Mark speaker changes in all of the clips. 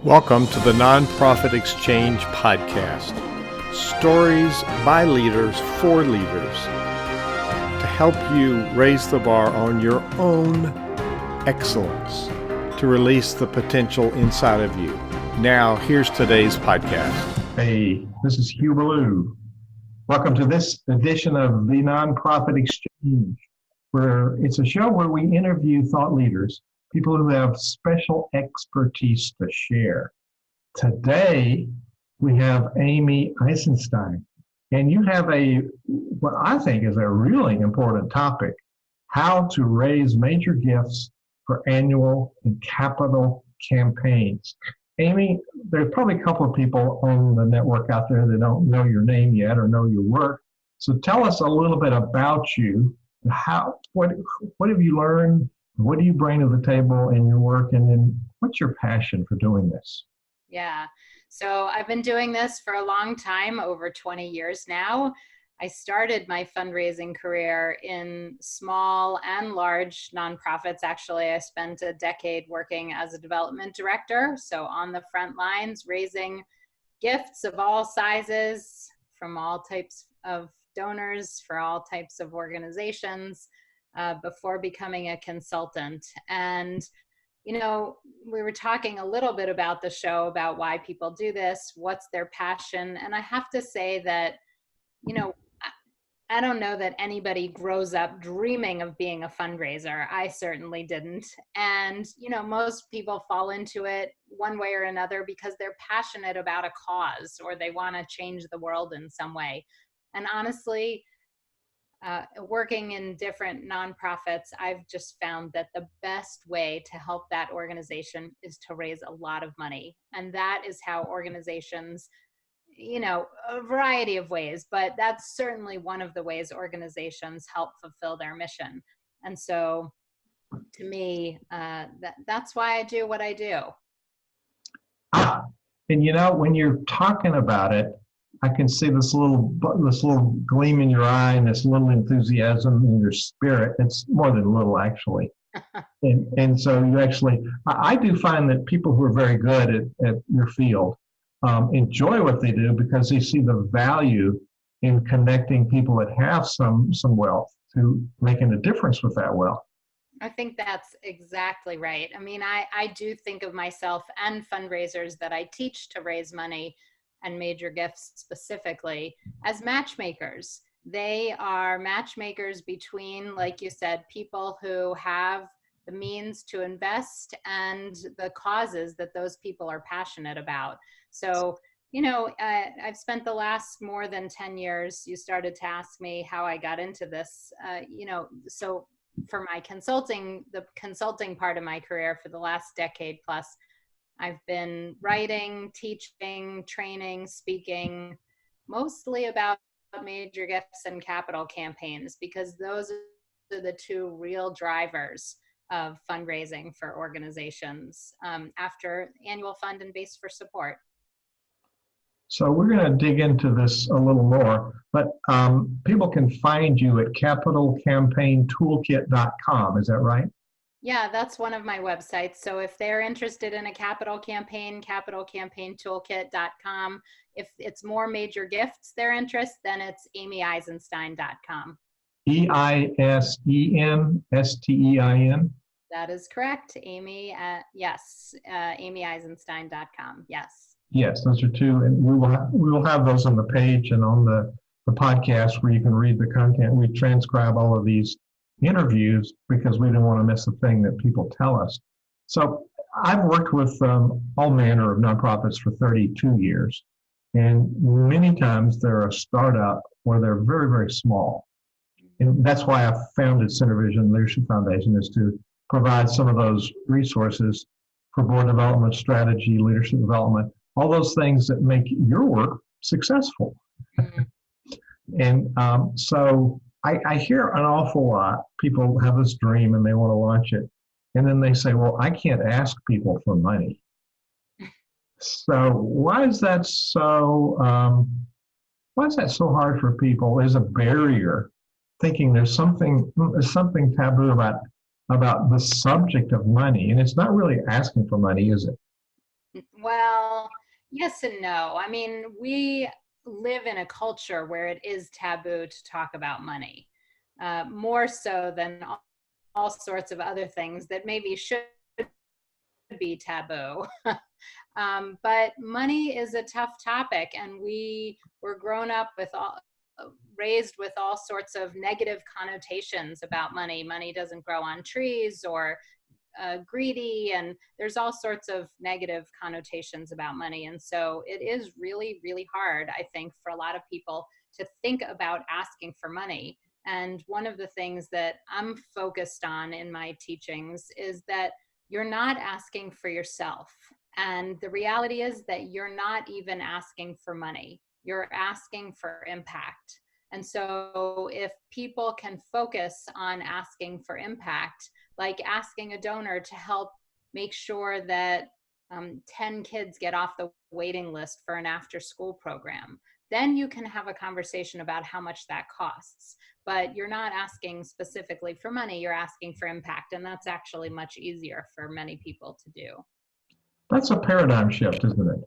Speaker 1: Welcome to the Nonprofit Exchange Podcast. Stories by leaders for leaders to help you raise the bar on your own excellence, to release the potential inside of you. Now, here's today's podcast.
Speaker 2: Hey, this is Hugh Ballou. Welcome to this edition of the Nonprofit Exchange, where it's a show where we interview thought leaders, people who have special expertise to share. Today, we have Amy Eisenstein, and you have what I think is a really important topic, how to raise major gifts for annual and capital campaigns. Amy, there's probably a couple of people on the network out there that don't know your name yet or know your work. So tell us a little bit about you. What have you learned? What do you bring to the table in your work? And then what's your passion for doing this?
Speaker 3: Yeah, so I've been doing this for a long time, over 20 years now. I started my fundraising career in small and large nonprofits. Actually, I spent a decade working as a development director, so on the front lines, raising gifts of all sizes from all types of donors for all types of organizations before becoming a consultant. And, you know, we were talking a little bit about the show, about why people do this, what's their passion. And I have to say that, you know, I don't know that anybody grows up dreaming of being a fundraiser. I certainly didn't. And, you know, most people fall into it one way or another because they're passionate about a cause or they want to change the world in some way. And honestly, working in different nonprofits, I've just found that the best way to help that organization is to raise a lot of money. And that is how organizations, you know, a variety of ways, but that's certainly one of the ways organizations help fulfill their mission. And so to me, that's why I do what I do.
Speaker 2: And you know, when you're talking about it, I can see this little gleam in your eye and this little enthusiasm in your spirit. It's more than little, actually. and so you actually, I do find that people who are very good at your field enjoy what they do because they see the value in connecting people that have some wealth to making a difference with that wealth.
Speaker 3: I think that's exactly right. I mean, I do think of myself and fundraisers that I teach to raise money and major gifts specifically as matchmakers. They are matchmakers between, like you said, people who have the means to invest and the causes that those people are passionate about. So, you know, I've spent the last more than 10 years, you started to ask me how I got into this, you know, so for my the consulting part of my career for the last decade plus, I've been writing, teaching, training, speaking, mostly about major gifts and capital campaigns, because those are the two real drivers of fundraising for organizations after annual fund and base for support.
Speaker 2: So we're going to dig into this a little more, but people can find you at capitalcampaigntoolkit.com. Is that right?
Speaker 3: Yeah, that's one of my websites. So if they're interested in a capital campaign, capitalcampaigntoolkit.com. If it's more major gifts their interest, then it's amyeisenstein.com. EISENSTEIN? That is correct. Amy, yes, amyeisenstein.com. Yes.
Speaker 2: Yes, those are two. And we will have those on the page and on the podcast where you can read the content. We transcribe all of these interviews because we didn't want to miss a thing that people tell us. So I've worked with all manner of nonprofits for 32 years. And many times they're a startup or they're very, very small. And that's why I founded Center Vision Leadership Foundation, is to provide some of those resources for board development, strategy, leadership development, all those things that make your work successful. And so I hear an awful lot. People have this dream and they want to launch it. And then they say, well, I can't ask people for money. So why is that so hard for people? There's a barrier, thinking there's something taboo about the subject of money. And it's not really asking for money, is it?
Speaker 3: Well, yes and no. I mean, we live in a culture where it is taboo to talk about money, more so than all sorts of other things that maybe should be taboo. But money is a tough topic, and we were grown up with raised with all sorts of negative connotations about money. Money doesn't grow on trees, or greedy, and there's all sorts of negative connotations about money. And so it is really, really hard, I think, for a lot of people to think about asking for money. And one of the things that I'm focused on in my teachings is that you're not asking for yourself. And the reality is that you're not even asking for money, you're asking for impact. And so if people can focus on asking for impact, like asking a donor to help make sure that 10 kids get off the waiting list for an after school program, then you can have a conversation about how much that costs. But you're not asking specifically for money, you're asking for impact. And that's actually much easier for many people to do.
Speaker 2: That's a paradigm shift, isn't it?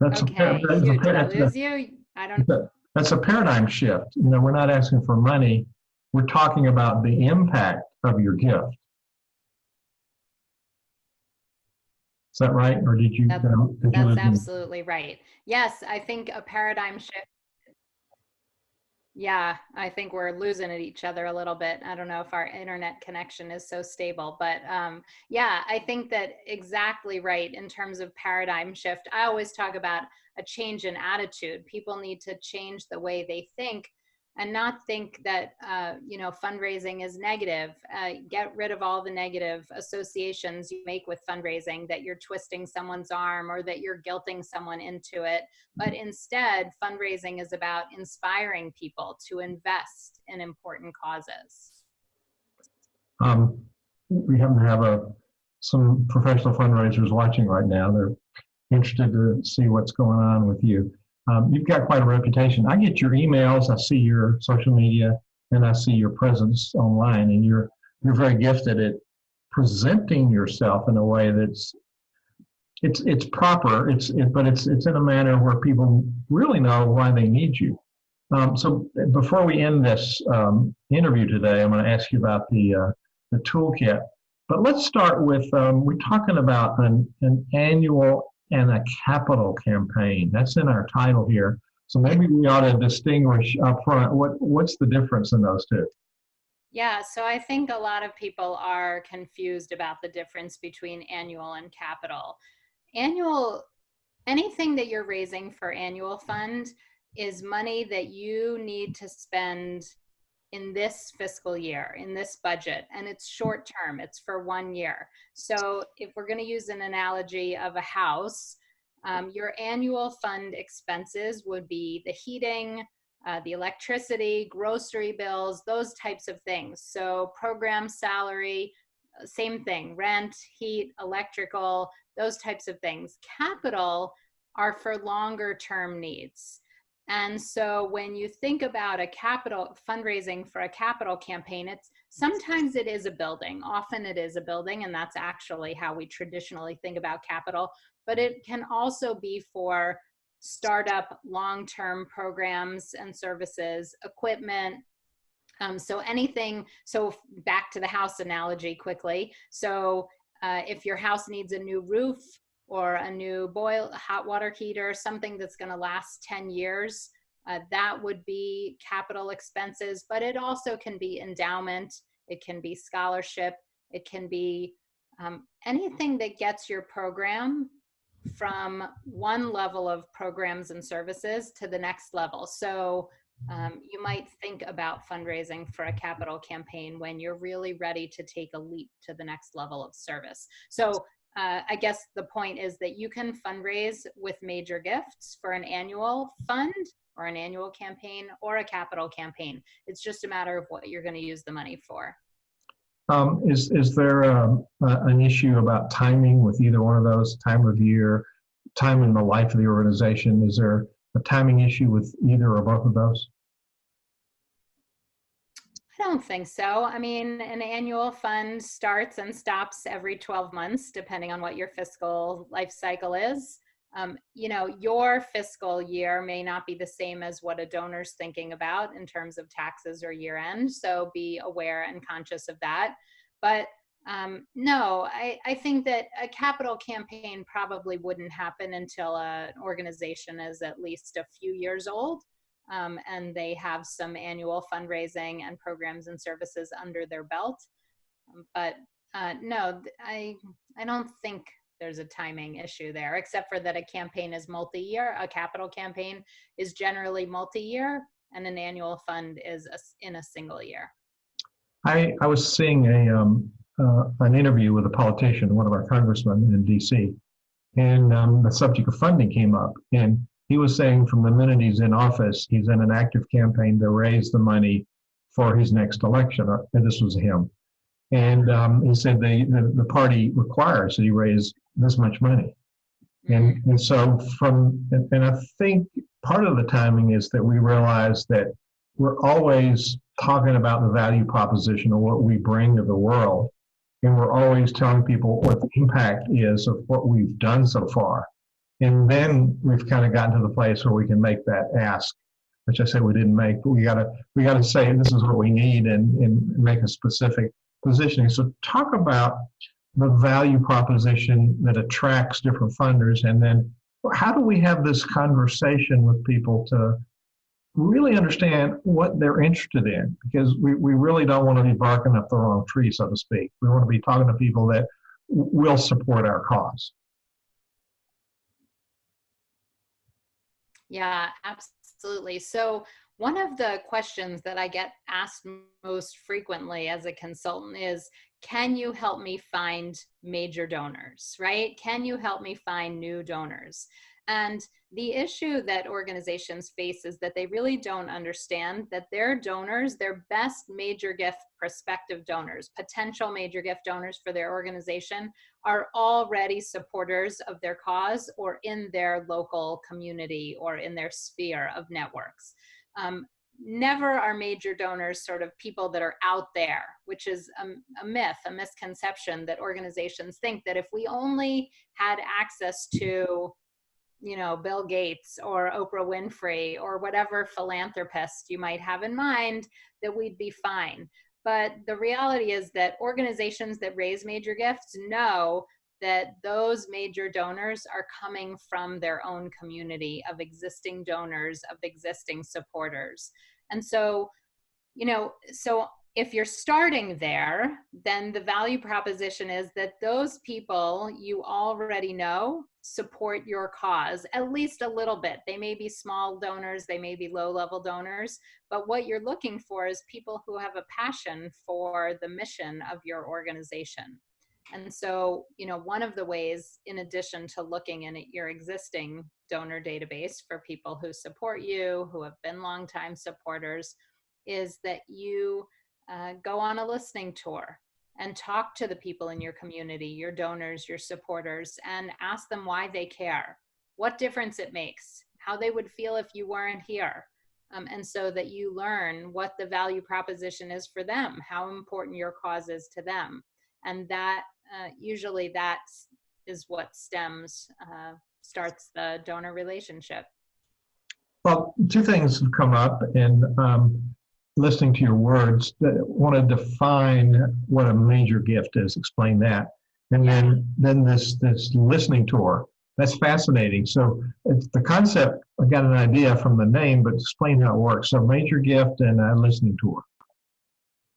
Speaker 3: Okay, shoot, did I lose you? I don't.
Speaker 2: That's a paradigm shift. You know, we're not asking for money. We're talking about the impact of your gift. Is that right? Or did you?
Speaker 3: That's absolutely right. Yes, I think a paradigm shift. Yeah, I think we're losing at each other a little bit. I don't know if our internet connection is so stable, but yeah, I think that exactly right in terms of paradigm shift. I always talk about a change in attitude. People need to change the way they think and not think that, fundraising is negative. Get rid of all the negative associations you make with fundraising, that you're twisting someone's arm or that you're guilting someone into it. But instead, fundraising is about inspiring people to invest in important causes.
Speaker 2: We happen to have some professional fundraisers watching right now. They're interested to see what's going on with you. You've got quite a reputation. I get your emails, I see your social media, and I see your presence online, and you're very gifted at presenting yourself in a way that's it's proper. But it's in a manner where people really know why they need you. So before we end this interview today, I'm going to ask you about the toolkit. But let's start with we're talking about an annual and a capital campaign. That's in our title here. So maybe we ought to distinguish up front what's the difference in those two.
Speaker 3: Yeah, so I think a lot of people are confused about the difference between annual and capital. Annual, anything that you're raising for annual fund is money that you need to spend in this fiscal year, in this budget, and it's short term, it's for 1 year. So if we're going to use an analogy of a house, your annual fund expenses would be the heating, the electricity, grocery bills, those types of things. So program salary, same thing, rent, heat, electrical, those types of things. Capital are for longer term needs. And so when you think about a capital fundraising for a capital campaign, sometimes it is a building, often it is a building, and that's actually how we traditionally think about capital, but it can also be for startup long-term programs and services, equipment. So anything, so back to the house analogy quickly. So if your house needs a new roof, or a new hot water heater, something that's going to last 10 years, that would be capital expenses, but it also can be endowment, it can be scholarship, it can be anything that gets your program from one level of programs and services to the next level. So you might think about fundraising for a capital campaign when you're really ready to take a leap to the next level of service. So I guess the point is that you can fundraise with major gifts for an annual fund or an annual campaign or a capital campaign. It's just a matter of what you're going to use the money for.
Speaker 2: Is there an issue about timing with either one of those, time of year, time in the life of the organization? Is there a timing issue with either or both of those?
Speaker 3: I don't think so. I mean, an annual fund starts and stops every 12 months, depending on what your fiscal life cycle is. Your fiscal year may not be the same as what a donor's thinking about in terms of taxes or year end. So be aware and conscious of that. But no, I think that a capital campaign probably wouldn't happen until an organization is at least a few years old. And they have some annual fundraising and programs and services under their belt. But no, I don't think there's a timing issue there, except for that a campaign is multi-year. A capital campaign is generally multi-year, and an annual fund is in a single year.
Speaker 2: I was seeing an interview with a politician, one of our congressmen in D.C., and the subject of funding came up. And he was saying from the minute he's in office, he's in an active campaign to raise the money for his next election. And this was him. And he said the party requires that he raise this much money. And so and I think part of the timing is that we realize that we're always talking about the value proposition of what we bring to the world. And we're always telling people what the impact is of what we've done so far. And then we've kind of gotten to the place where we can make that ask, which I said we didn't make, but we gotta say this is what we need and make a specific positioning. So talk about the value proposition that attracts different funders, and then how do we have this conversation with people to really understand what they're interested in? Because we really don't want to be barking up the wrong tree, so to speak. We want to be talking to people that will support our cause.
Speaker 3: Yeah, absolutely. So one of the questions that I get asked most frequently as a consultant is, can you help me find major donors, right? Can you help me find new donors? And the issue that organizations face is that they really don't understand that their donors, their best major gift prospective donors, potential major gift donors for their organization, are already supporters of their cause or in their local community or in their sphere of networks. Never are major donors sort of people that are out there, which is a myth, a misconception that organizations think that if we only had access to Bill Gates or Oprah Winfrey or whatever philanthropist you might have in mind, that we'd be fine. But the reality is that organizations that raise major gifts know that those major donors are coming from their own community of existing donors, of existing supporters. And so, if you're starting there, then the value proposition is that those people you already know support your cause, at least a little bit. They may be small donors, they may be low-level donors, but what you're looking for is people who have a passion for the mission of your organization. And so, one of the ways, in addition to looking in at your existing donor database for people who support you, who have been longtime supporters, is that you go on a listening tour and talk to the people in your community, your donors, your supporters, and ask them why they care, what difference it makes, how they would feel if you weren't here. And so that you learn what the value proposition is for them, how important your cause is to them. And that usually that is what starts the donor relationship.
Speaker 2: Well, two things have come up in listening to your words. That want to define what a major gift is, explain that. And then this listening tour. That's fascinating. So it's the concept, I got an idea from the name, but explain how it works. So major gift and a listening tour.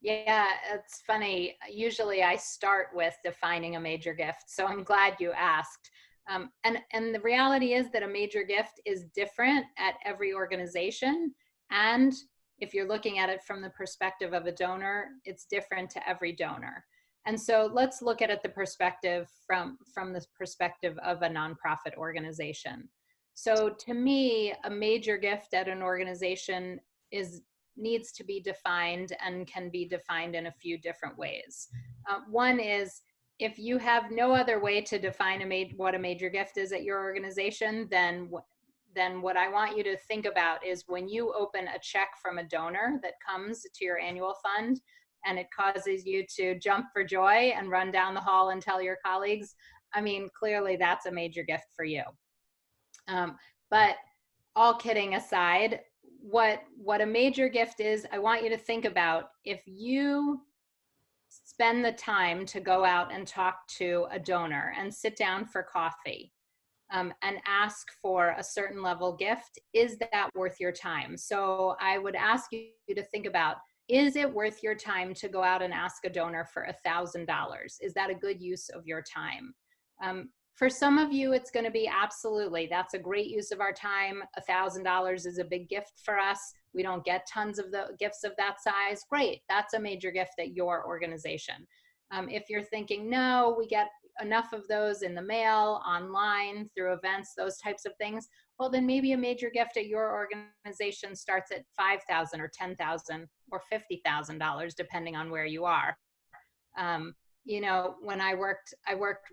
Speaker 3: Yeah, it's funny. Usually I start with defining a major gift. So I'm glad you asked. And the reality is that a major gift is different at every organization. And if you're looking at it from the perspective of a donor, it's different to every donor. And so let's look at it the perspective from the perspective of a nonprofit organization. So to me, a major gift at an organization needs to be defined and can be defined in a few different ways. One is, if you have no other way to define what a major gift is at your organization, then then what I want you to think about is when you open a check from a donor that comes to your annual fund and it causes you to jump for joy and run down the hall and tell your colleagues, I mean, clearly that's a major gift for you. But all kidding aside, what a major gift is, I want you to think about if you spend the time to go out and talk to a donor and sit down for coffee and ask for a certain level gift, is that worth your time? So I would ask you to think about, is it worth your time to go out and ask a donor for $1,000? Is that a good use of your time? For some of you, it's going to be absolutely, that's a great use of our time. $1,000 is a big gift for us. We don't get tons of the gifts of that size. Great, that's a major gift at your organization. If you're thinking, no, we get enough of those in the mail, online, through events, those types of things, well, then maybe a major gift at your organization starts at $5,000 or $10,000 or $50,000, depending on where you are. You know, when I worked,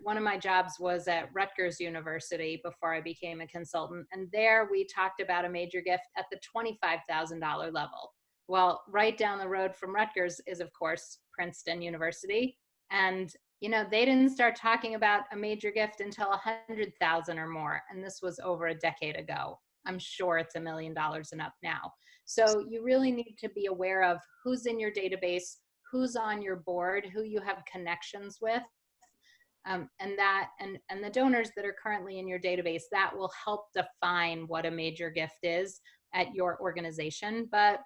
Speaker 3: one of my jobs was at Rutgers University before I became a consultant. And there we talked about a major gift at the $25,000 level. Well, right down the road from Rutgers is, of course, Princeton University. And, you know, they didn't start talking about a major gift until 100,000 or more. And this was over a decade ago. I'm sure it's $1 million and up now. So you really need to be aware of who's in your database, who's on your board, who you have connections with, and the donors that are currently in your database. That will help define what a major gift is at your organization. But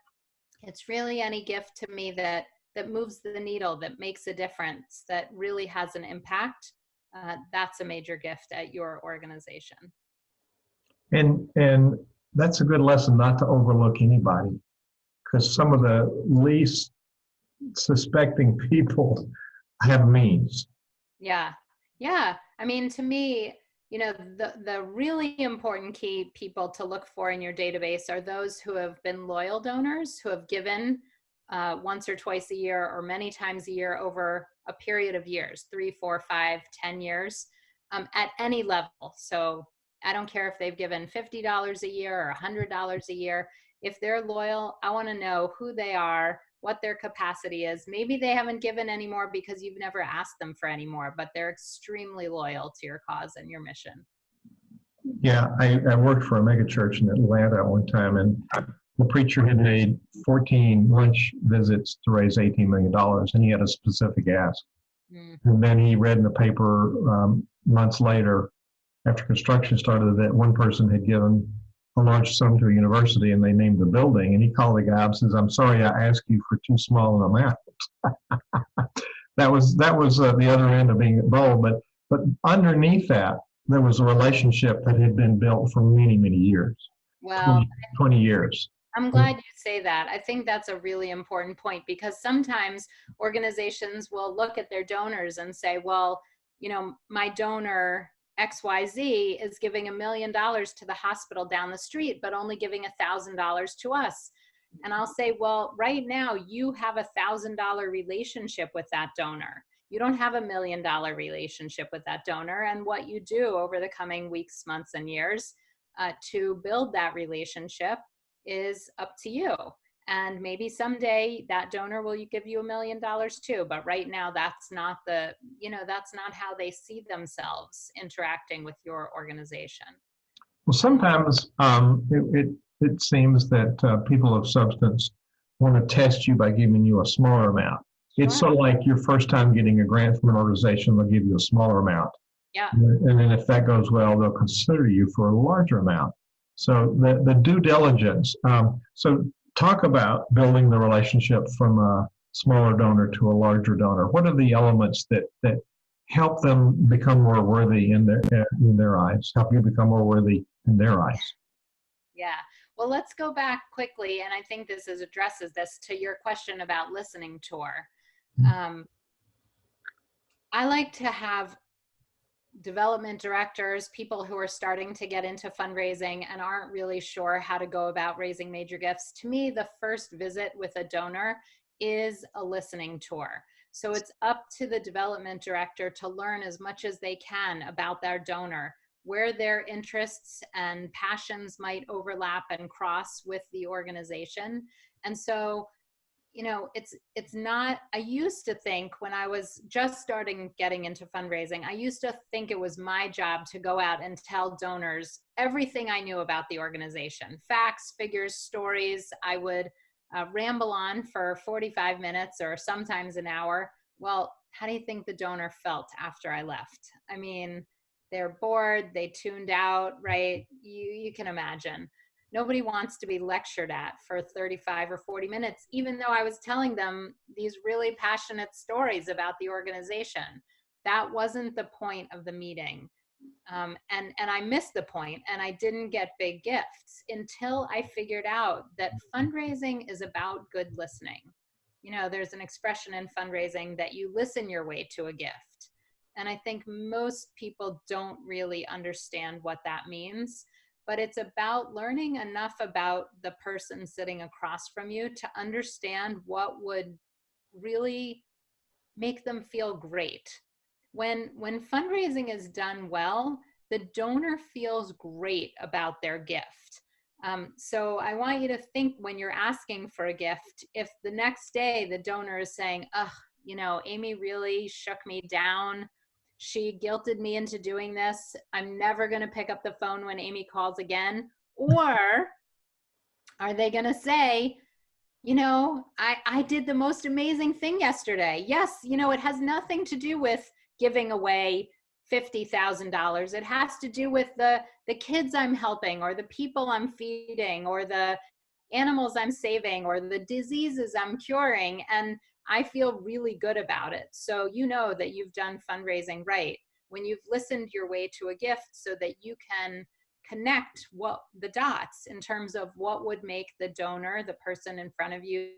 Speaker 3: it's really any gift to me that moves the needle, that makes a difference, that really has an impact. That's a major gift at your organization.
Speaker 2: And that's a good lesson not to overlook anybody, because some of the least suspecting people have means.
Speaker 3: Yeah. I mean, to me, you know, the really important key people to look for in your database are those who have been loyal donors, who have given once or twice a year or many times a year over a period of years, 3, 4, 5, 10 years, at any level. So I don't care if they've given $50 a year or $100 a year. If they're loyal, I want to know who they are, what their capacity is. Maybe they haven't given anymore because you've never asked them for any more, but they're extremely loyal to your cause and your mission.
Speaker 2: Yeah, I worked for a mega church in Atlanta at one time, and the preacher had made 14 lunch visits to raise $18 million, and he had a specific ask. And then he read in the paper months later, after construction started, that one person had given a large sum to a university, and they named the building. And he called the guy up and says, "I'm sorry, I asked you for too small an amount." That was the other end of being bold. But underneath that, there was a relationship that had been built for many, many years.
Speaker 3: Well,
Speaker 2: 20 years.
Speaker 3: I'm glad you say that. I think that's a really important point, because sometimes organizations will look at their donors and say, well, you know, my donor XYZ is giving $1 million to the hospital down the street, but only giving $1,000 to us. And I'll say, well, right now you have $1,000 relationship with that donor. You don't have $1 million relationship with that donor. And what you do over the coming weeks, months, and years to build that relationship is up to you. And maybe someday that donor will give you $1 million too. But right now, that's not that's not how they see themselves interacting with your organization.
Speaker 2: Well, sometimes it seems that people of substance want to test you by giving you a smaller amount. It's sort of like your first time getting a grant from an organization, they'll give you a smaller amount.
Speaker 3: Yeah.
Speaker 2: And then if that goes well, they'll consider you for a larger amount. So the due diligence. So talk about building the relationship from a smaller donor to a larger donor. What are the elements that help them become more worthy in their eyes? Help you become more worthy in their eyes?
Speaker 3: Yeah. Well, let's go back quickly, and I think this addresses this to your question about listening tour. I like to have development directors, people who are starting to get into fundraising and aren't really sure how to go about raising major gifts. To me, the first visit with a donor is a listening tour. So it's up to the development director to learn as much as they can about their donor. where their interests and passions might overlap and cross with the organization. And so, it's not, I used to think when I was just starting getting into fundraising, I used to think it was my job to go out and tell donors everything I knew about the organization, facts, figures, stories. I would ramble on for 45 minutes or sometimes an hour. Well, how do you think the donor felt after I left? I mean, they're bored, they tuned out, right? You can imagine. Nobody wants to be lectured at for 35 or 40 minutes, even though I was telling them these really passionate stories about the organization. That wasn't the point of the meeting. And I missed the point, and I didn't get big gifts until I figured out that fundraising is about good listening. There's an expression in fundraising that you listen your way to a gift. And I think most people don't really understand what that means. But it's about learning enough about the person sitting across from you to understand what would really make them feel great. When fundraising is done well, the donor feels great about their gift. So I want you to think when you're asking for a gift, if the next day the donor is saying, Amy really shook me down. She guilted me into doing this. I'm never going to pick up the phone when Amy calls again. Or are they going to say, I did the most amazing thing yesterday. Yes, it has nothing to do with giving away $50,000. It has to do with the kids I'm helping, or the people I'm feeding, or the animals I'm saving, or the diseases I'm curing. And I feel really good about it. So that you've done fundraising right when you've listened your way to a gift so that you can connect the dots in terms of what would make the donor, the person in front of you,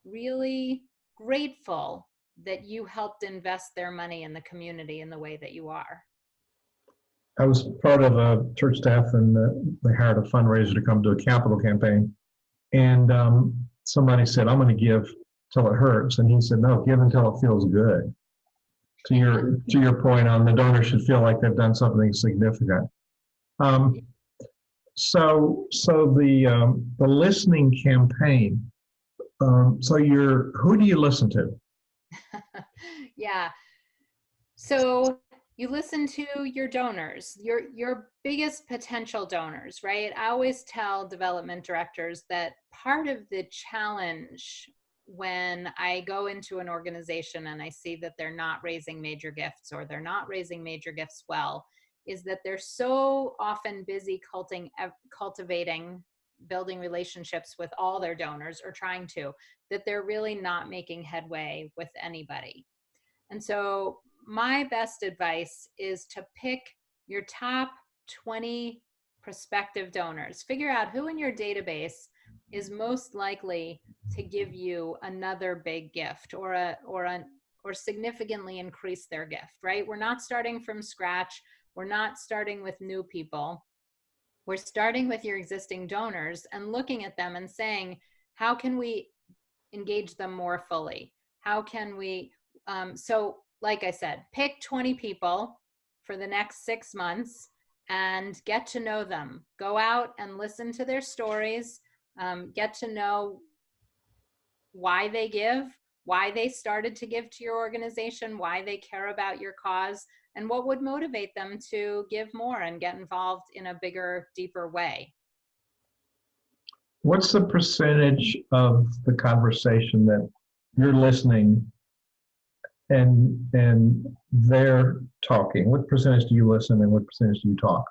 Speaker 3: really grateful that you helped invest their money in the community in the way that you are.
Speaker 2: I was part of a church staff, and they hired a fundraiser to come to a capital campaign. And somebody said, I'm going to give till it hurts. And he said, no, give until it feels good. To your point on the donor should feel like they've done something significant. So the listening campaign. Who do you listen to?
Speaker 3: Yeah. So you listen to your donors, your biggest potential donors, right? I always tell development directors that part of the challenge when I go into an organization and I see that they're not raising major gifts, or they're not raising major gifts well, is that they're so often busy cultivating, building relationships with all their donors, or trying to, that they're really not making headway with anybody. And so my best advice is to pick your top 20 prospective donors. Figure out who in your database is most likely to give you another big gift, or significantly increase their gift, right? We're not starting from scratch. We're not starting with new people. We're starting with your existing donors and looking at them and saying, how can we engage them more fully? How can we, so like I said, pick 20 people for the next 6 months and get to know them. Go out and listen to their stories, get to know why they give, why they started to give to your organization, why they care about your cause, and what would motivate them to give more and get involved in a bigger, deeper way.
Speaker 2: What's the percentage of the conversation that you're listening and they're talking? What percentage do you listen and what percentage do you talk?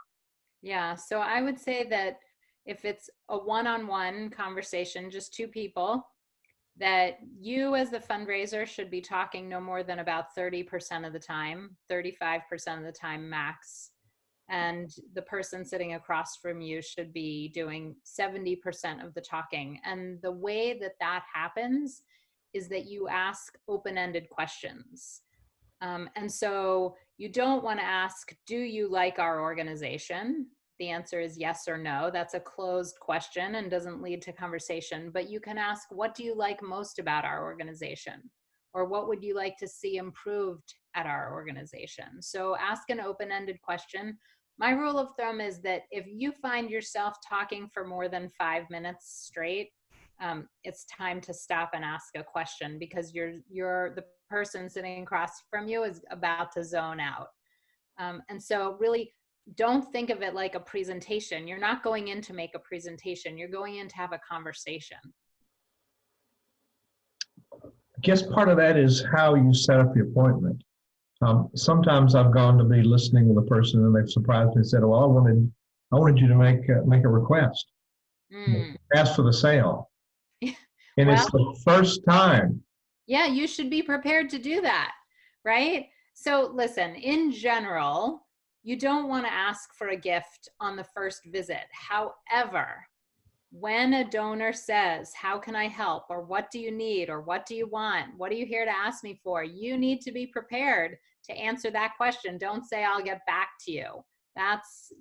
Speaker 3: Yeah, so I would say that if it's a one-on-one conversation, just two people, that you as the fundraiser should be talking no more than about 30% of the time, 35% of the time max. And the person sitting across from you should be doing 70% of the talking. And the way that that happens is that you ask open-ended questions. And so you don't want to ask, do you like our organization? The answer is yes or no. That's a closed question and doesn't lead to conversation. But you can ask, what do you like most about our organization? Or what would you like to see improved at our organization? So ask an open-ended question. My rule of thumb is that if you find yourself talking for more than 5 minutes straight, it's time to stop and ask a question, because the person sitting across from you is about to zone out. And so really don't think of it like a presentation. You're not going in to make a presentation. You're going in to have a conversation.
Speaker 2: I guess part of that is how you set up the appointment. Sometimes I've gone to be listening with a person and they've surprised me and said, well, I wanted you to make a request. Ask for the sale. And
Speaker 3: Well,
Speaker 2: it's the first time.
Speaker 3: Yeah, you should be prepared to do that, right? So listen, in general, you don't want to ask for a gift on the first visit. However, when a donor says, how can I help? Or what do you need? Or what do you want? What are you here to ask me for? You need to be prepared to answer that question. Don't say, I'll get back to you. That's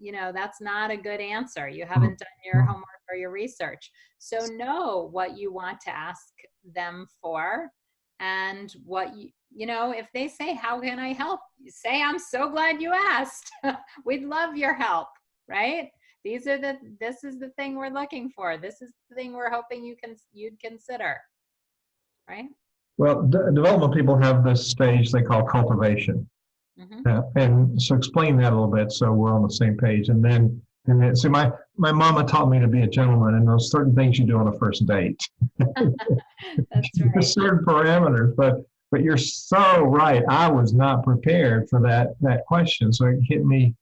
Speaker 3: not a good answer. You haven't done your homework or your research. So know what you want to ask them for, and if they say, how can I help? You say, I'm so glad you asked. We'd love your help, right? This is the thing we're looking for. This is the thing we're hoping you'd consider, right?
Speaker 2: Well, development people have this stage they call cultivation. And so explain that a little bit so we're on the same page. And then so my mama taught me to be a gentleman, and there's certain things you do on a first date.
Speaker 3: That's right.
Speaker 2: Certain parameters, but you're so right. I was not prepared for that question, so it hit me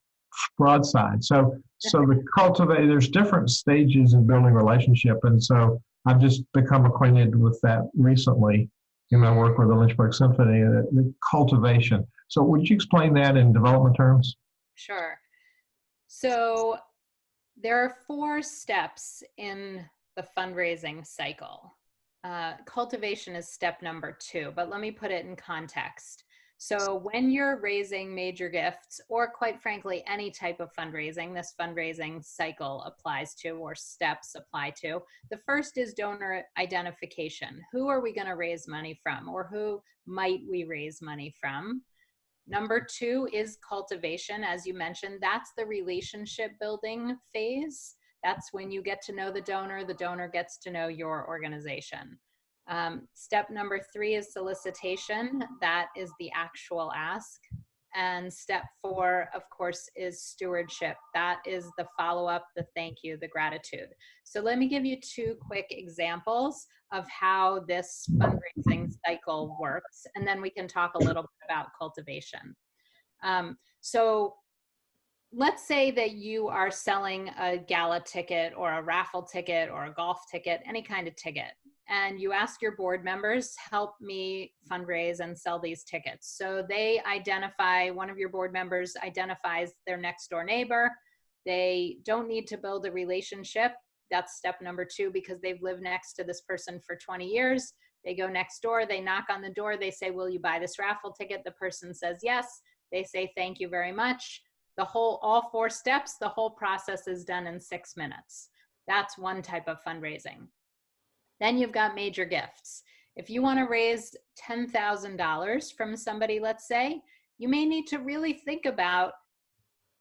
Speaker 2: broadside. So there's different stages in building a relationship, and so I've just become acquainted with that recently in my work with the Lynchburg Symphony, the cultivation. So would you explain that in development terms?
Speaker 3: Sure. So there are 4 steps in the fundraising cycle. Cultivation is step number 2, but let me put it in context. So when you're raising major gifts, or quite frankly, any type of fundraising, this fundraising cycle applies to, or steps apply to. The first is donor identification. Who are we going to raise money from, or who might we raise money from? Number 2 is cultivation. As you mentioned, that's the relationship building phase. That's when you get to know the donor gets to know your organization. Step number 3 is solicitation. That is the actual ask. And step 4, of course, is stewardship. That is the follow-up, the thank you, the gratitude. So let me give you 2 quick examples of how this fundraising cycle works, and then we can talk a little bit about cultivation. So let's say that you are selling a gala ticket or a raffle ticket or a golf ticket, any kind of ticket, and you ask your board members, help me fundraise and sell these tickets. So they identify, one of your board members identifies their next door neighbor. They don't need to build a relationship. That's step number 2, because they've lived next to this person for 20 years. They go next door, they knock on the door, they say, will you buy this raffle ticket? The person says yes. They say, thank you very much. All 4 steps, the whole process is done in 6 minutes. That's one type of fundraising. Then you've got major gifts. If you want to raise $10,000 from somebody, let's say, you may need to really think about,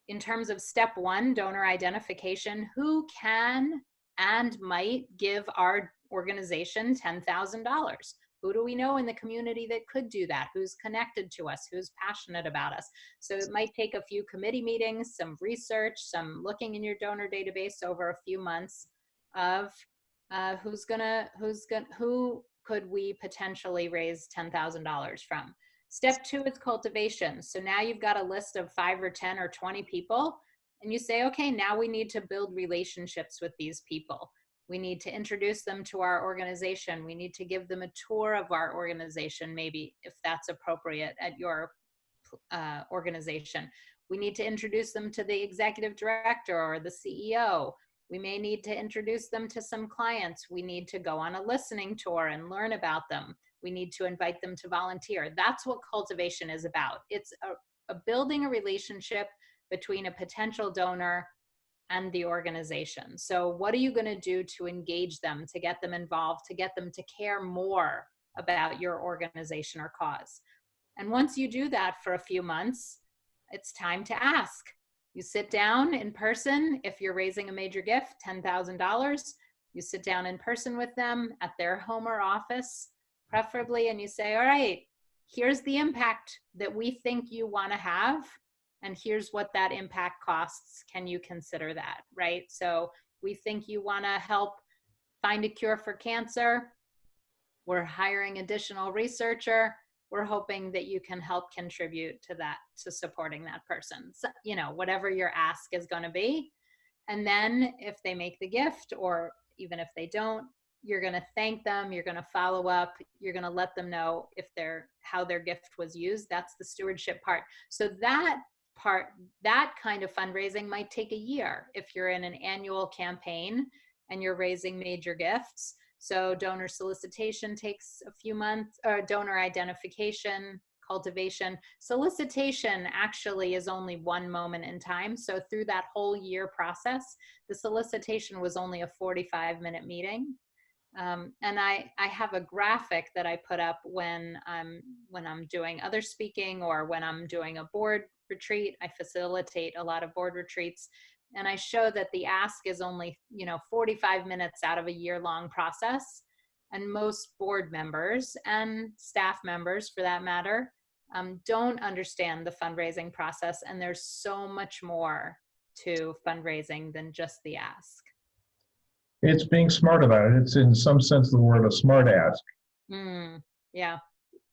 Speaker 3: in terms of step 1, donor identification, who can and might give our organization $10,000. Who do we know in the community that could do that? Who's connected to us? Who's passionate about us? So it might take a few committee meetings, some research, some looking in your donor database over a few months of who could we potentially raise $10,000 from. Step 2 is cultivation. So now you've got a list of 5 or 10 or 20 people, and you say, okay, now we need to build relationships with these people. We need to introduce them to our organization. We need to give them a tour of our organization, maybe, if that's appropriate at your organization. We need to introduce them to the executive director or the CEO. We may need to introduce them to some clients. We need to go on a listening tour and learn about them. We need to invite them to volunteer. That's what cultivation is about. It's building a relationship between a potential donor and the organization. So what are you going to do to engage them, to get them involved, to get them to care more about your organization or cause? And once you do that for a few months, it's time to ask. You sit down in person. If you're raising a major gift, $10,000, you sit down in person with them at their home or office, preferably, and you say, all right, here's the impact that we think you want to have, and here's what that impact costs. Can you consider that, right? So we think you want to help find a cure for cancer. We're hiring additional researcher. We're hoping that you can help contribute to that, to supporting that person. So, whatever your ask is going to be. And then if they make the gift, or even if they don't, you're going to thank them. You're going to follow up. You're going to let them know how their gift was used. That's the stewardship part. So that kind of fundraising might take a year if you're in an annual campaign and you're raising major gifts. So donor solicitation takes a few months, or donor identification, cultivation. Solicitation actually is only one moment in time. So through that whole year process, the solicitation was only a 45-minute meeting. And I have a graphic that I put up when I'm doing other speaking, or when I'm doing a board retreat. I facilitate a lot of board retreats. And I show that the ask is only, 45 minutes out of a year-long process. And most board members and staff members, for that matter, don't understand the fundraising process. And there's so much more to fundraising than just the ask.
Speaker 2: It's being smart about it. It's in some sense the word a smart ask.
Speaker 3: Yeah.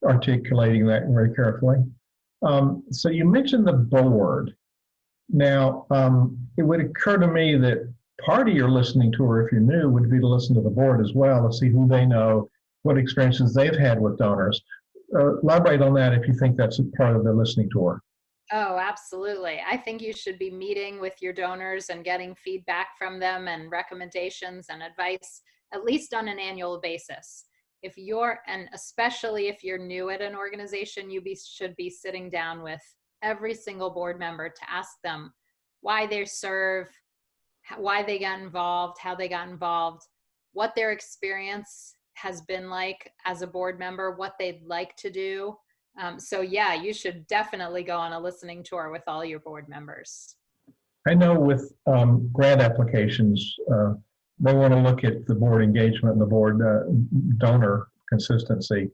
Speaker 2: Articulating that very carefully. So you mentioned the board. Now, it would occur to me that part of your listening tour, if you're new, would be to listen to the board as well, to see who they know, what experiences they've had with donors. Elaborate on that if you think that's a part of the listening tour.
Speaker 3: Oh, absolutely. I think you should be meeting with your donors and getting feedback from them and recommendations and advice, at least on an annual basis. And especially if you're new at an organization, should be sitting down with every single board member to ask them why they serve, why they got involved, how they got involved, what their experience has been like as a board member, what they'd like to do. So yeah, you should definitely go on a listening tour with all your board members.
Speaker 2: I know with grant applications, they want to look at the board engagement and the board donor consistency.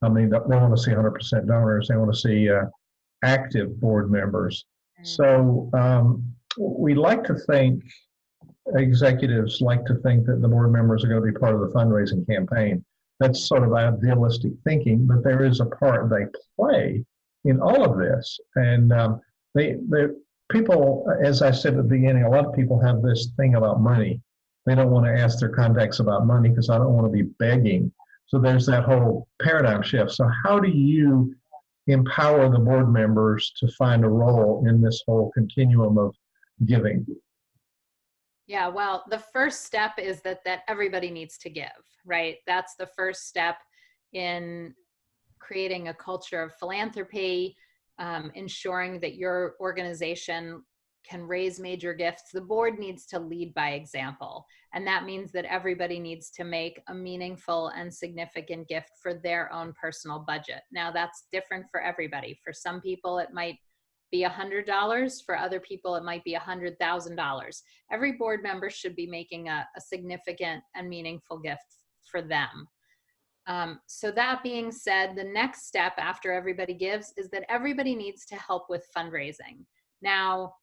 Speaker 2: I mean, they want to see 100% donors. They want to see active board members. So we like to think, executives like to think that the board members are going to be part of the fundraising campaign. That's sort of idealistic thinking, but there is a part they play in all of this. And people, as I said at the beginning, a lot of people have this thing about money. They don't want to ask their contacts about money because I don't want to be begging. So there's that whole paradigm shift. So how do you empower the board members to find a role in this whole continuum of giving?
Speaker 3: Yeah, well, the first step is that everybody needs to give, right? That's the first step in creating a culture of philanthropy, ensuring that your organization can raise major gifts. The board needs to lead by example. And that means that everybody needs to make a meaningful and significant gift for their own personal budget. Now, that's different for everybody. For some people, it might be $100. For other people, it might be $100,000. Every board member should be making a significant and meaningful gift for them. So that being said, the next step after everybody gives is that everybody needs to help with fundraising. Now,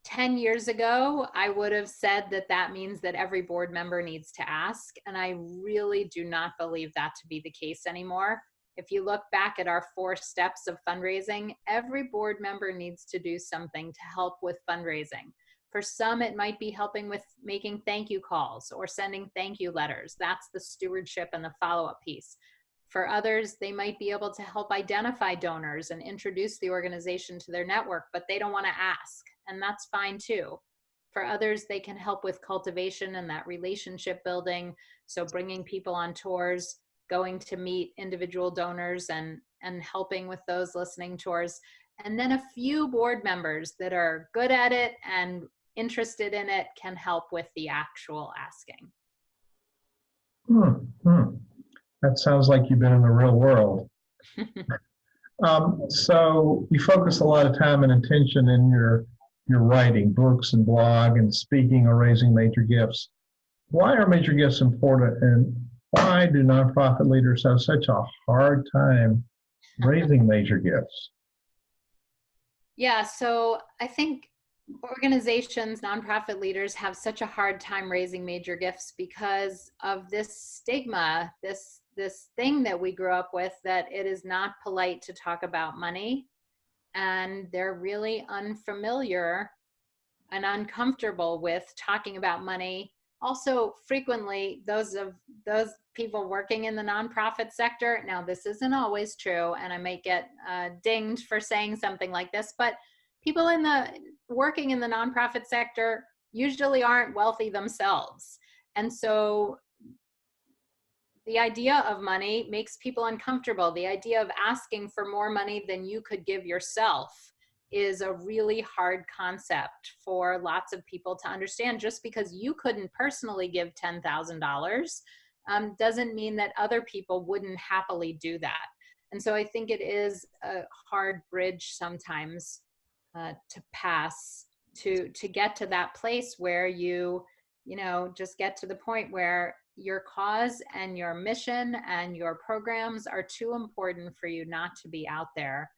Speaker 3: 10 years ago, I would have said that means that every board member needs to ask, and I really do not believe that to be the case anymore. If you look back at our 4 steps of fundraising, every board member needs to do something to help with fundraising. For some, it might be helping with making thank you calls or sending thank you letters. That's the stewardship and the follow-up piece. For others, they might be able to help identify donors and introduce the organization to their network, but they don't want to ask, and that's fine too. For others, they can help with cultivation and that relationship building, so bringing people on tours, going to meet individual donors and helping with those listening tours. And then a few board members that are good at it and interested in it can help with the actual asking.
Speaker 2: That sounds like you've been in the real world. So you focus a lot of time and attention in your you're writing books and blog and speaking or raising major gifts. Why are major gifts important, and why do nonprofit leaders have such a hard time raising major gifts?
Speaker 3: Yeah, so I think organizations, nonprofit leaders have such a hard time raising major gifts because of this stigma, this thing that we grew up with, that it is not polite to talk about money, and they're really unfamiliar and uncomfortable with talking about money. Also, frequently, those people working in the nonprofit sector, now this isn't always true, and I might get dinged for saying something like this, but people working in the nonprofit sector usually aren't wealthy themselves. And so the idea of money makes people uncomfortable. The idea of asking for more money than you could give yourself is a really hard concept for lots of people to understand. Just because you couldn't personally give $10,000 doesn't mean that other people wouldn't happily do that. And so I think it is a hard bridge sometimes to pass to get to that place where you just get to the point where your cause and your mission and your programs are too important for you not to be out there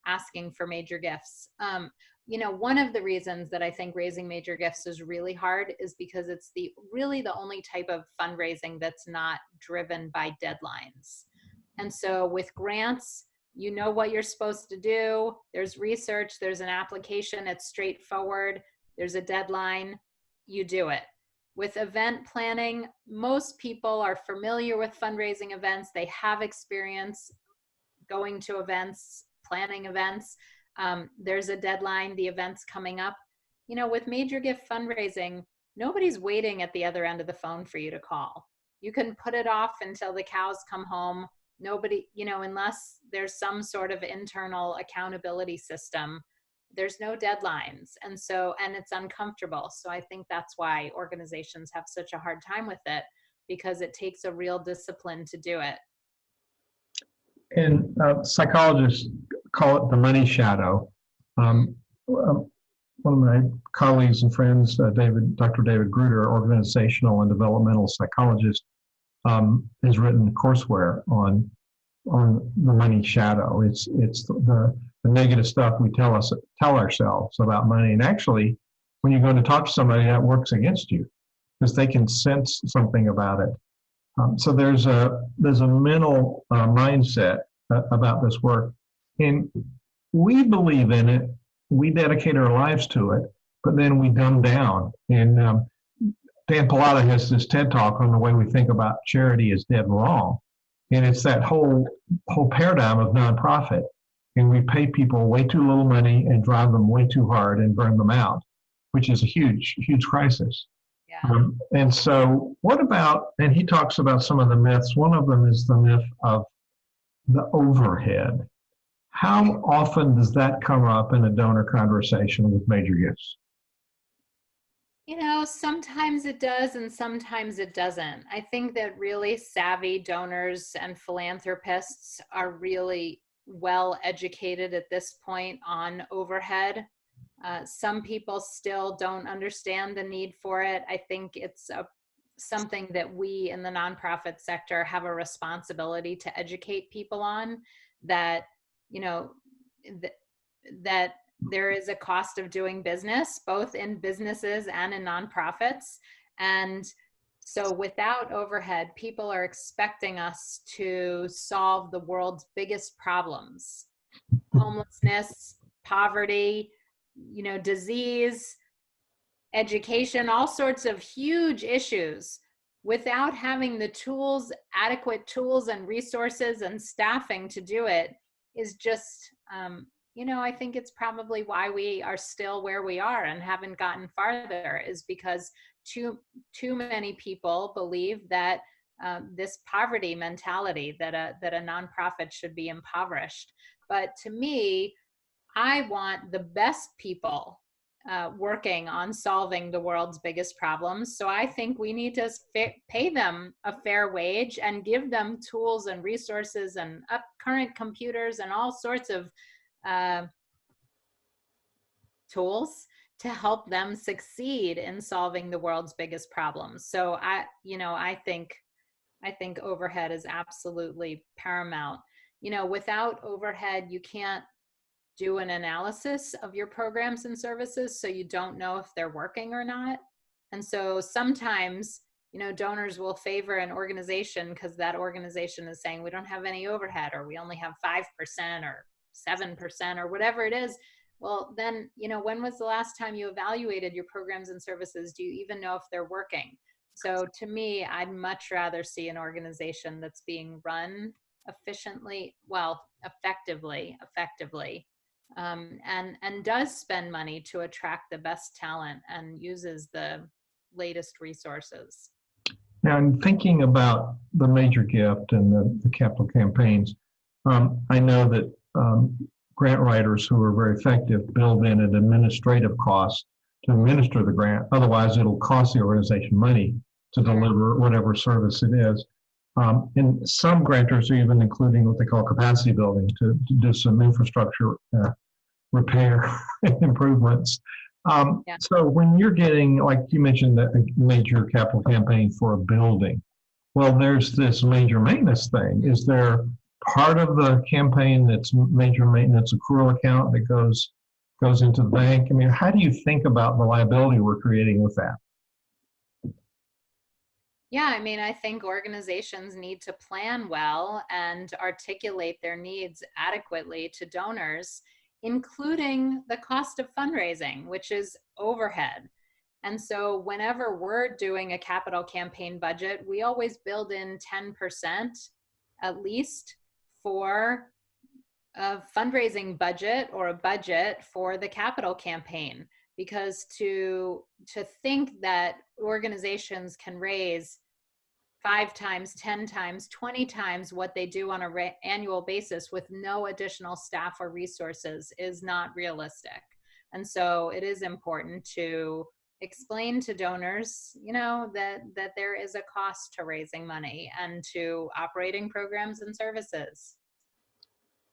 Speaker 3: asking for major gifts. One of the reasons that I think raising major gifts is really hard is because it's really the only type of fundraising that's not driven by deadlines. And so with grants, you know what you're supposed to do. There's research, there's an application, it's straightforward, there's a deadline, you do it. With event planning, most people are familiar with fundraising events. They have experience going to events, planning events. There's a deadline, the event's coming up. With major gift fundraising, nobody's waiting at the other end of the phone for you to call. You can put it off until the cows come home. Nobody, unless there's some sort of internal accountability system, there's no deadlines. And it's uncomfortable. So I think that's why organizations have such a hard time with it, because it takes a real discipline to do it.
Speaker 2: And psychologists call it the money shadow. One of my colleagues and friends, Dr. David Gruder, organizational and developmental psychologist, has written courseware on the money shadow. It's the negative stuff we tell ourselves about money. And actually, when you're going to talk to somebody, that works against you because they can sense something about it. So there's a mental mindset about this work, and we believe in it. We dedicate our lives to it, but then we dumb down. And Dan Pallotta has this TED talk on the way we think about charity is dead wrong, and it's that whole paradigm of nonprofit. And we pay people way too little money and drive them way too hard and burn them out, which is a huge crisis.
Speaker 3: Yeah.
Speaker 2: And so what about, and he talks about some of the myths. One of them is the myth of the overhead. How often does that come up in a donor conversation with major gifts?
Speaker 3: Sometimes it does and sometimes it doesn't. I think that really savvy donors and philanthropists are really well educated at this point on overhead. Some people still don't understand the need for it. I think it's something that we in the nonprofit sector have a responsibility to educate people on, that, that there is a cost of doing business, both in businesses and in nonprofits. And so without overhead, people are expecting us to solve the world's biggest problems: homelessness, poverty, disease, education, all sorts of huge issues, without having the tools, adequate tools and resources and staffing to do it, is just, I think it's probably why we are still where we are and haven't gotten farther, is because too many people believe that this poverty mentality, that a nonprofit should be impoverished. But to me, I want the best people working on solving the world's biggest problems. So I think we need to pay them a fair wage and give them tools and resources and current computers and all sorts of tools to help them succeed in solving the world's biggest problems. So I think overhead is absolutely paramount. Without overhead, you can't do an analysis of your programs and services, so you don't know if they're working or not. And so sometimes, donors will favor an organization because that organization is saying we don't have any overhead, or we only have 5% or 7% or whatever it is. Well, then, when was the last time you evaluated your programs and services? Do you even know if they're working? So to me, I'd much rather see an organization that's being run effectively, and does spend money to attract the best talent and uses the latest resources.
Speaker 2: Now, in thinking about the major gift and the capital campaigns, I know that grant writers who are very effective build in an administrative cost to administer the grant. Otherwise, it'll cost the organization money to deliver whatever service it is. And some grantors are even including what they call capacity building to do some infrastructure repair improvements. So when you're getting, like you mentioned, a major capital campaign for a building, well, there's this major maintenance thing. Is there part of the campaign that's major maintenance accrual account that goes into the bank? I mean, how do you think about the liability we're creating with that?
Speaker 3: Yeah, I mean, I think organizations need to plan well and articulate their needs adequately to donors, including the cost of fundraising, which is overhead. And so whenever we're doing a capital campaign budget, we always build in 10% at least for a fundraising budget or a budget for the capital campaign. Because to think that organizations can raise 5 times, 10 times, 20 times what they do on an annual basis with no additional staff or resources is not realistic. And so it is important to explain to donors, that there is a cost to raising money and to operating programs and services.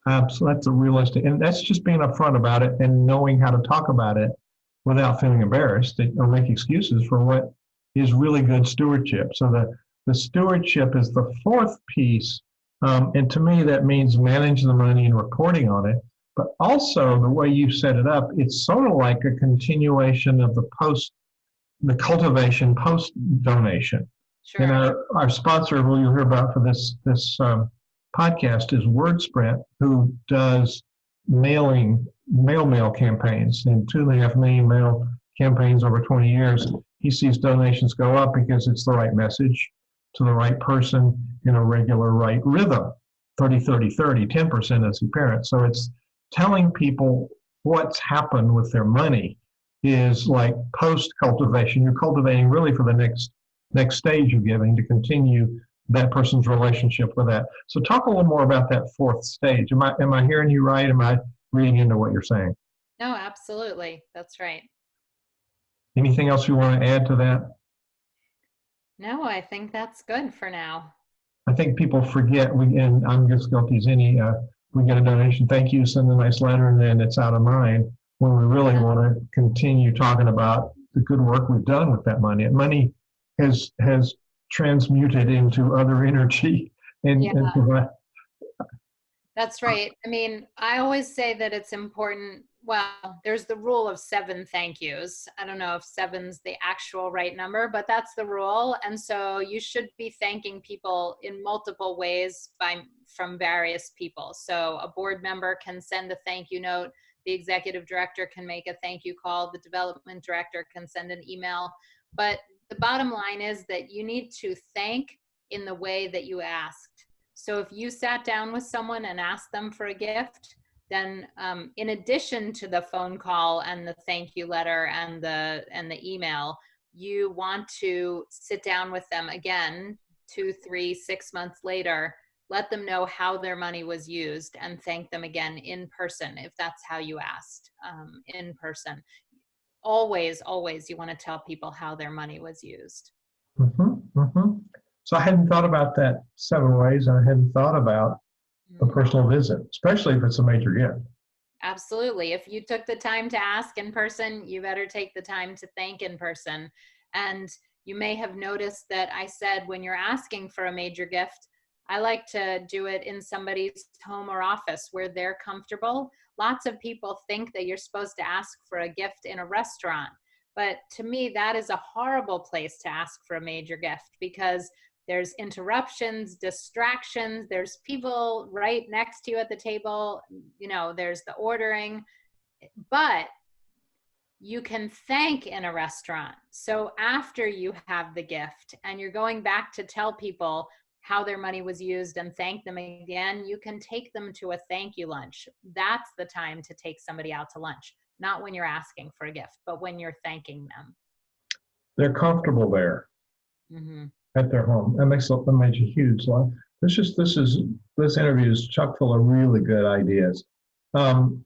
Speaker 2: So that's a realistic, and that's just being upfront about it and knowing how to talk about it without feeling embarrassed or make excuses for what is really good stewardship. So the stewardship is the fourth piece, and to me that means managing the money and reporting on it. But also the way you set it up, it's sort of like a continuation of the cultivation post donation.
Speaker 3: Sure.
Speaker 2: And our sponsor, who you'll hear about for this podcast, is WordSprint, who does mail campaigns, and 2.5 million mail campaigns over 20 years. He sees donations go up because it's the right message to the right person in a regular right rhythm, 30-30-30, 10% as the parent. So it's telling people what's happened with their money is like post-cultivation. You're cultivating really for the next stage of giving to continue that person's relationship with that. So talk a little more about that fourth stage. Am I hearing you right? Am I reading into what you're saying?
Speaker 3: No, absolutely. That's right.
Speaker 2: Anything else you want to add to that?
Speaker 3: No, I think that's good for now.
Speaker 2: I think people forget, and I'm just guilty as any, we get a donation, thank you, send a nice letter, and then it's out of mind when we really want to continue talking about the good work we've done with that money. And money has transmuted into other energy.
Speaker 3: That's right. I mean, I always say that it's important. Well, there's the rule of 7 thank yous. I don't know if 7's the actual right number, but that's the rule. And so you should be thanking people in multiple ways from various people. So a board member can send a thank you note. The executive director can make a thank you call. The development director can send an email. But the bottom line is that you need to thank in the way that you asked. So if you sat down with someone and asked them for a gift, then in addition to the phone call and the thank you letter and the email, you want to sit down with them again 2, 3, 6 months later, let them know how their money was used, and thank them again in person if that's how you asked, in person. Always you want to tell people how their money was used.
Speaker 2: So I hadn't thought about that 7 ways, and I hadn't thought about a personal visit, especially if it's a major gift.
Speaker 3: Absolutely. If you took the time to ask in person, you better take the time to thank in person. And you may have noticed that I said when you're asking for a major gift, I like to do it in somebody's home or office where they're comfortable. Lots of people think that you're supposed to ask for a gift in a restaurant. But to me, that is a horrible place to ask for a major gift because there's interruptions, distractions, there's people right next to you at the table, there's the ordering, but you can thank in a restaurant. So after you have the gift and you're going back to tell people how their money was used and thank them again, you can take them to a thank you lunch. That's the time to take somebody out to lunch, not when you're asking for a gift, but when you're thanking them.
Speaker 2: They're comfortable there
Speaker 3: Mm-hmm.
Speaker 2: at their home. That makes a huge lot. This interview is chock full of really good ideas.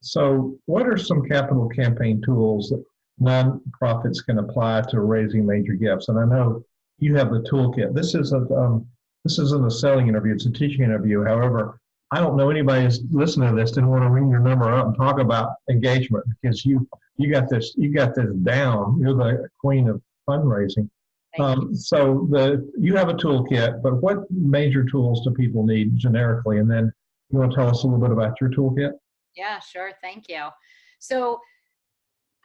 Speaker 2: So what are some capital campaign tools that nonprofits can apply to raising major gifts? And I know you have the toolkit. This isn't a selling interview, it's a teaching interview. However, I don't know anybody who's listening to this didn't want to ring your number up and talk about engagement because you got this down. You're the queen of fundraising. So you have a toolkit, but what major tools do people need generically? And then you want to tell us a little bit about your toolkit?
Speaker 3: Yeah, sure. Thank you. So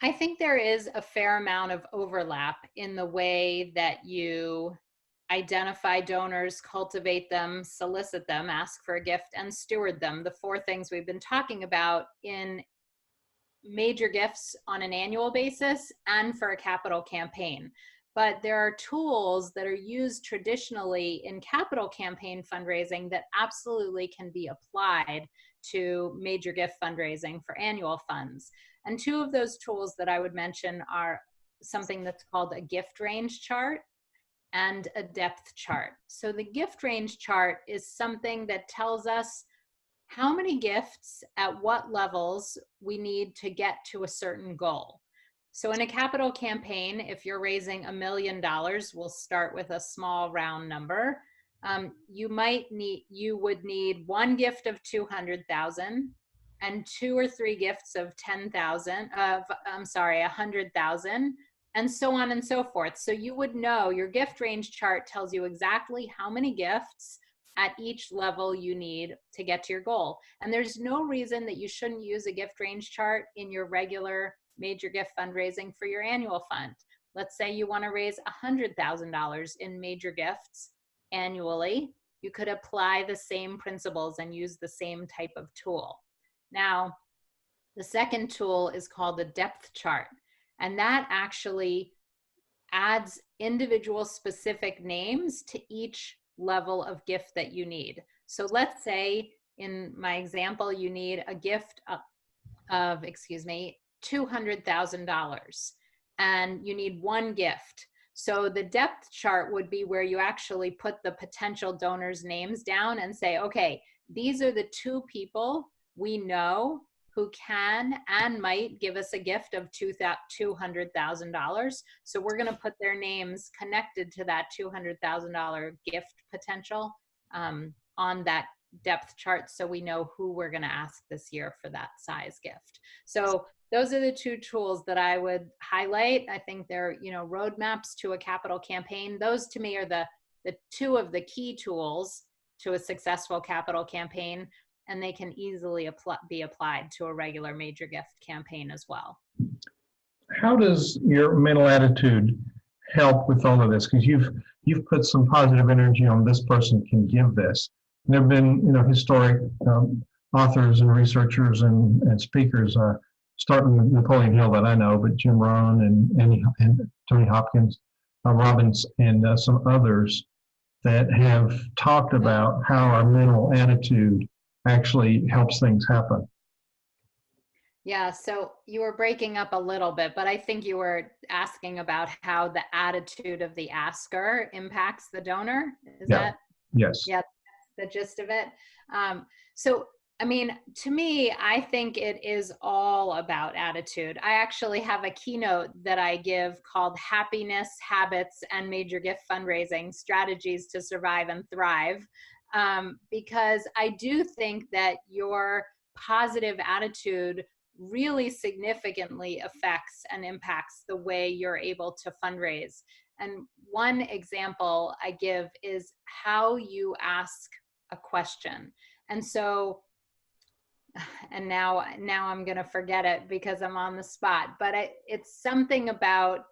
Speaker 3: I think there is a fair amount of overlap in the way that you identify donors, cultivate them, solicit them, ask for a gift, and steward them. The four things we've been talking about in major gifts on an annual basis and for a capital campaign. But there are tools that are used traditionally in capital campaign fundraising that absolutely can be applied to major gift fundraising for annual funds. And two of those tools that I would mention are something that's called a gift range chart and a depth chart. So the gift range chart is something that tells us how many gifts at what levels we need to get to a certain goal. So in a capital campaign, if you're raising $1 million, we'll start with a small round number. You would need one gift of 200,000 and two or three gifts of 100,000, and so on and so forth. So you would know your gift range chart tells you exactly how many gifts at each level you need to get to your goal. And there's no reason that you shouldn't use a gift range chart in your regular major gift fundraising for your annual fund. Let's say you want to raise $100,000 in major gifts annually. You could apply the same principles and use the same type of tool. Now, the second tool is called a depth chart, and that actually adds individual specific names to each level of gift that you need. So let's say in my example, you need a gift of $200,000 and you need one gift. So the depth chart would be where you actually put the potential donors' names down and say, okay, these are the two people we know who can and might give us a gift of $200,000. So we're going to put their names connected to that $200,000 gift potential on that depth chart, so we know who we're going to ask this year for that size gift. So those are the two tools that I would highlight. I think they're, roadmaps to a capital campaign. Those to me are the two of the key tools to a successful capital campaign, and they can easily be applied to a regular major gift campaign as well.
Speaker 2: How does your mental attitude help with all of this? Because you've put some positive energy on this person can give this. There have been, historic authors and researchers and speakers, starting with Napoleon Hill that I know, but Jim Rohn and Tony Hopkins, Robbins, and some others that have talked about how our mental attitude actually helps things happen.
Speaker 3: Yeah, so you were breaking up a little bit, but I think you were asking about how the attitude of the asker impacts the donor. Is that?
Speaker 2: Yes.
Speaker 3: Yeah, the gist of it. To me, I think it is all about attitude. I actually have a keynote that I give called Happiness, Habits, and Major Gift Fundraising, Strategies to Survive and Thrive, because I do think that your positive attitude really significantly affects and impacts the way you're able to fundraise. And one example I give is how you ask a question. And so, and now I'm going to forget it because I'm on the spot, but it's something about,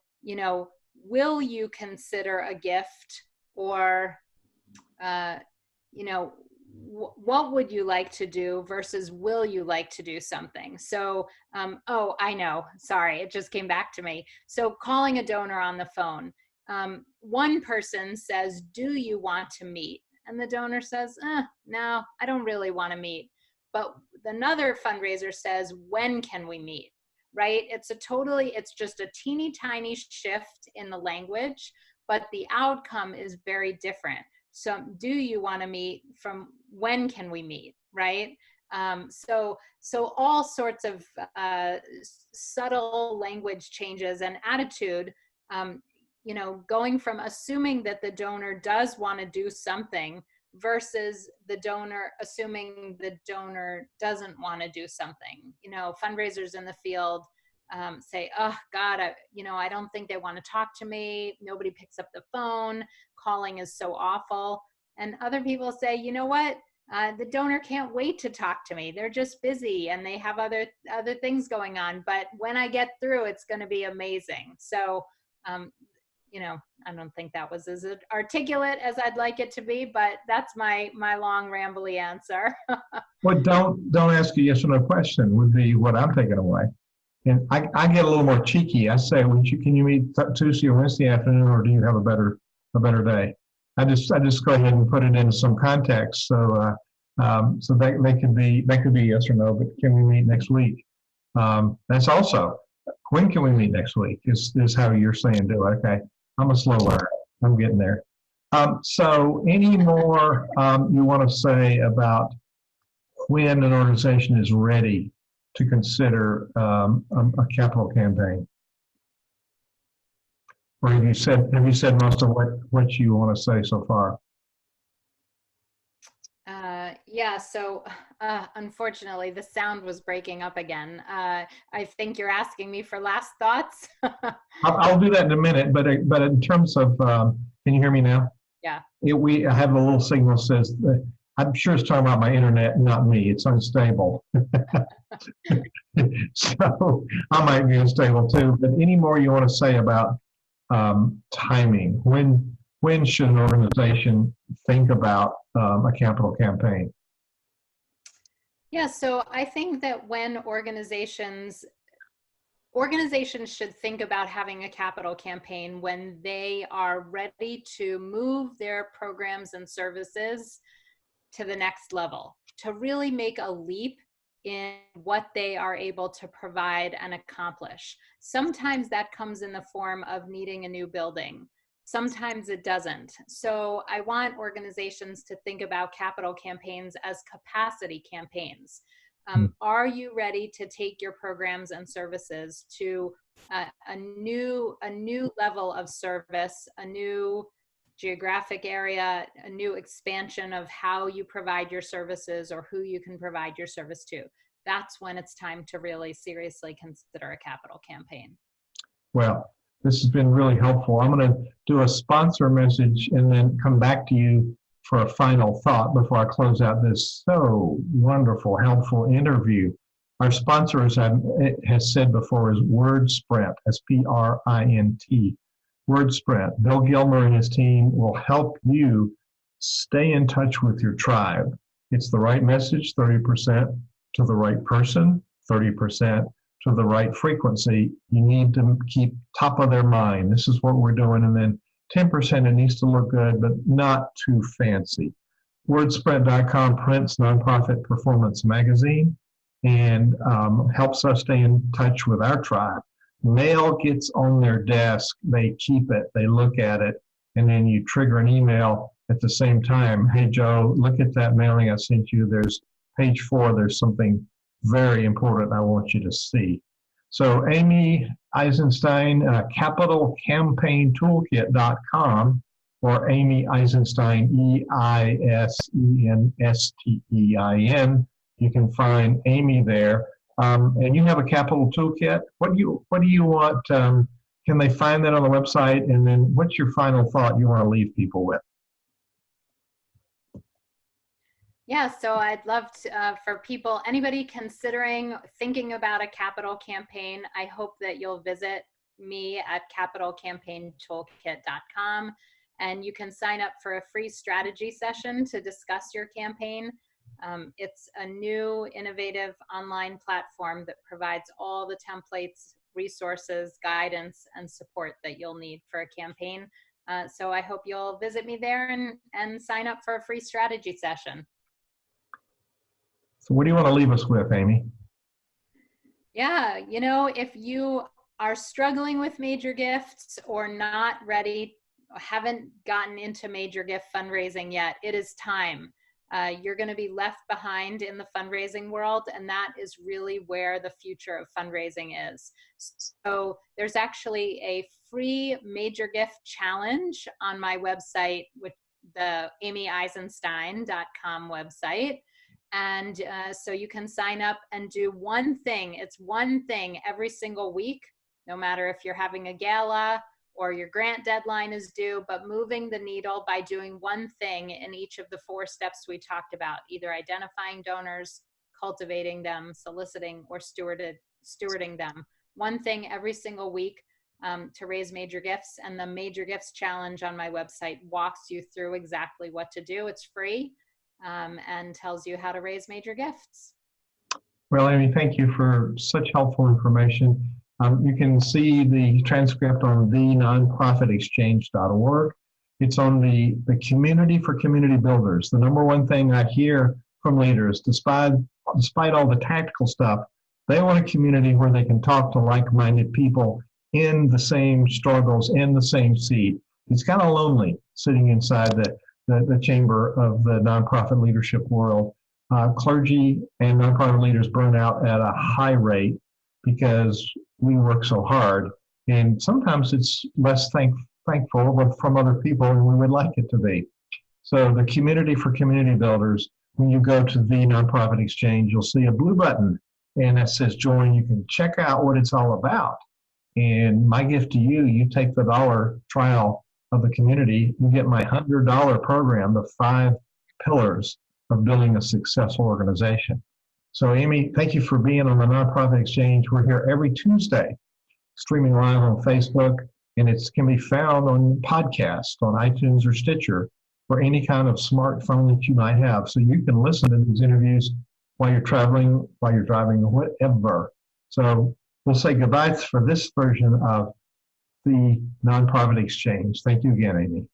Speaker 3: will you consider a gift, or, what would you like to do versus will you like to do something? So, oh, I know, sorry, it just came back to me. So calling a donor on the phone, one person says, do you want to meet? And the donor says, no, I don't really want to meet. But another fundraiser says, when can we meet? Right? It's just a teeny tiny shift in the language, but the outcome is very different. So do you want to meet from when can we meet? Right? So all sorts of subtle language changes and attitude, going from assuming that the donor does want to do something versus the donor assuming the donor doesn't want to do something. Fundraisers in the field say, oh God, I don't think they want to talk to me. Nobody picks up the phone. Calling is so awful. And other people say, you know what? The donor can't wait to talk to me. They're just busy and they have other things going on. But when I get through, it's going to be amazing. So, I don't think that was as articulate as I'd like it to be, but that's my long rambly answer.
Speaker 2: Well, don't ask a yes or no question would be what I'm taking away. And I get a little more cheeky. I say, can you meet Tuesday or Wednesday afternoon, or do you have a better day? I just go ahead and put it into some context. So that could be yes or no, but can we meet next week? That's also, when can we meet next week is how you're saying do it. Okay. I'm a slow learner. I'm getting there. So any more you want to say about when an organization is ready to consider a capital campaign? Or have you said most of what you want to say so far?
Speaker 3: Yeah, so unfortunately, the sound was breaking up again. I think you're asking me for last thoughts.
Speaker 2: I'll do that in a minute, but in terms of, can you hear me now?
Speaker 3: Yeah.
Speaker 2: I have a little signal that says, I'm sure it's talking about my internet, not me. It's unstable. So I might be unstable too. But any more you want to say about timing? When should an organization think about a capital campaign?
Speaker 3: Yeah, so I think that when organizations should think about having a capital campaign when they are ready to move their programs and services to the next level, to really make a leap in what they are able to provide and accomplish. Sometimes that comes in the form of needing a new building. Sometimes it doesn't. So I want organizations to think about capital campaigns as capacity campaigns. Are you ready to take your programs and services to a new level of service, a new geographic area, a new expansion of how you provide your services or who you can provide your service to? That's when it's time to really seriously consider a capital campaign.
Speaker 2: Well, this has been really helpful. I'm going to do a sponsor message and then come back to you for a final thought before I close out this so wonderful, helpful interview. Our sponsor, as I has said before, is WordSprint, SPRINT. WordSprint. Bill Gilmer and his team will help you stay in touch with your tribe. It's the right message, 30% to the right person, 30% to the right frequency. You need to keep top of their mind. This is what we're doing. And then 10%, it needs to look good, but not too fancy. WordSprint.com prints Nonprofit Performance Magazine and helps us stay in touch with our tribe. Mail gets on their desk, they keep it, they look at it, and then you trigger an email at the same time. Hey, Joe, look at that mailing I sent you. There's page 4, there's something very important I want you to see. So Amy Eisenstein, capitalcampaigntoolkit.com, or Amy Eisenstein, Eisenstein. You can find Amy there. And you have a capital toolkit. What do you want? Can they find that on the website? And then what's your final thought you want to leave people with?
Speaker 3: Yeah, so I'd love to, for people, anybody thinking about a capital campaign, I hope that you'll visit me at capitalcampaigntoolkit.com, and you can sign up for a free strategy session to discuss your campaign. It's a new, innovative online platform that provides all the templates, resources, guidance, and support that you'll need for a campaign. So I hope you'll visit me there and sign up for a free strategy session.
Speaker 2: So what do you want to leave us with, Amy?
Speaker 3: Yeah, if you are struggling with major gifts or not ready, haven't gotten into major gift fundraising yet, it is time. You're going to be left behind in the fundraising world, and that is really where the future of fundraising is. So there's actually a free major gift challenge on my website, with the amyeisenstein.com website. And so you can sign up and do one thing. It's one thing every single week, no matter if you're having a gala or your grant deadline is due, but moving the needle by doing one thing in each of the 4 steps we talked about, either identifying donors, cultivating them, soliciting, or stewarding them. One thing every single week to raise major gifts. And the Major Gifts Challenge on my website walks you through exactly what to do. It's free. And tells you how to raise major gifts.
Speaker 2: Well, Amy, thank you for such helpful information. You can see the transcript on thenonprofitexchange.org. It's on the community for community builders. The number one thing I hear from leaders, despite all the tactical stuff, they want a community where they can talk to like-minded people in the same struggles, in the same seat. It's kind of lonely sitting inside the chamber of the nonprofit leadership world. Clergy and nonprofit leaders burn out at a high rate because we work so hard, and sometimes it's less thankful from other people than we would like it to be. So the community for community builders, when you go to the Nonprofit Exchange, you'll see a blue button, and that says join. You can check out what it's all about. And my gift to you, you take the $1 trial of the community, you get my $100 program, the 5 pillars of building a successful organization. So Amy, thank you for being on the Nonprofit Exchange. We're here every Tuesday, streaming live on Facebook, and it can be found on podcast, on iTunes or Stitcher, or any kind of smartphone that you might have. So you can listen to these interviews while you're traveling, while you're driving, whatever. So we'll say goodbye for this version of the Nonprofit Exchange. Thank you again, Amy.